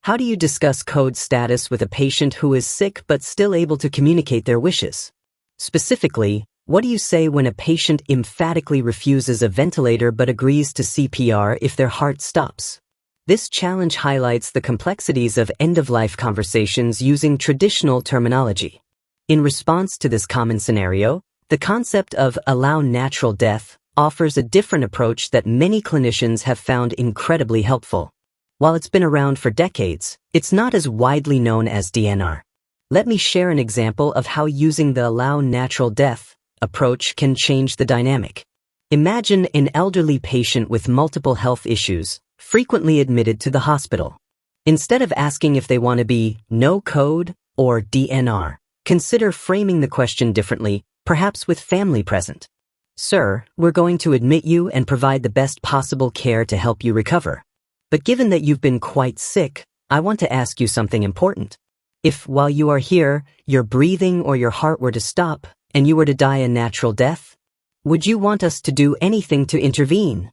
How do you discuss code status with a patient who is sick but still able to communicate their wishes? Specifically, what do you say when a patient emphatically refuses a ventilator but agrees to CPR if their heart stops? This challenge highlights the complexities of end-of-life conversations using traditional terminology. In response to this common scenario, the concept of allow natural death offers a different approach that many clinicians have found incredibly helpful. While it's been around for decades, it's not as widely known as DNR. Let me share an example of how using the allow natural death approach can change the dynamic. Imagine an elderly patient with multiple health issues, frequently admitted to the hospital. Instead of asking if they want to be no code or DNR, consider framing the question differently, perhaps with family present. Sir, we're going to admit you and provide the best possible care to help you recover. But given that you've been quite sick, I want to ask you something important. If, while you are here, your breathing or your heart were to stop and you were to die a natural death, would you want us to do anything to intervene?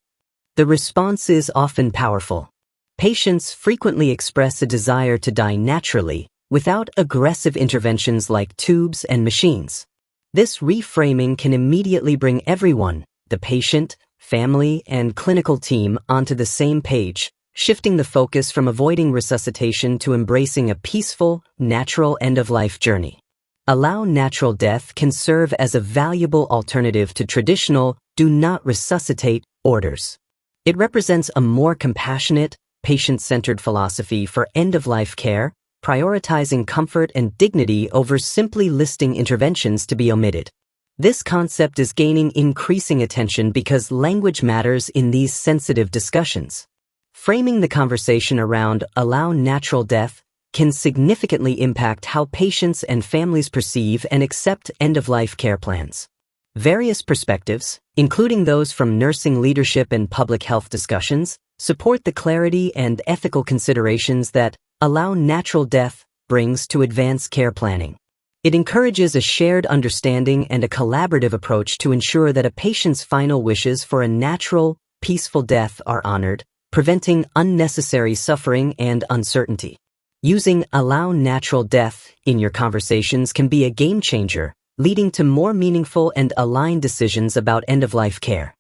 The response is often powerful. Patients frequently express a desire to die naturally without aggressive interventions like tubes and machines. This reframing can immediately bring everyone, the patient, family, and clinical team, onto the same page, shifting the focus from avoiding resuscitation to embracing a peaceful, natural end-of-life journey. Allow natural death can serve as a valuable alternative to traditional do not resuscitate orders. It represents a more compassionate, patient-centered philosophy for end-of-life care, prioritizing comfort and dignity over simply listing interventions to be omitted. This concept is gaining increasing attention because language matters in these sensitive discussions. Framing the conversation around allow natural death can significantly impact how patients and families perceive and accept end-of-life care plans. Various perspectives, including those from nursing leadership and public health discussions, support the clarity and ethical considerations that allow natural death brings to advanced care planning. It encourages a shared understanding and a collaborative approach to ensure that a patient's final wishes for a natural, peaceful death are honored, preventing unnecessary suffering and uncertainty. Using allow natural death in your conversations can be a game changer, leading to more meaningful and aligned decisions about end-of-life care.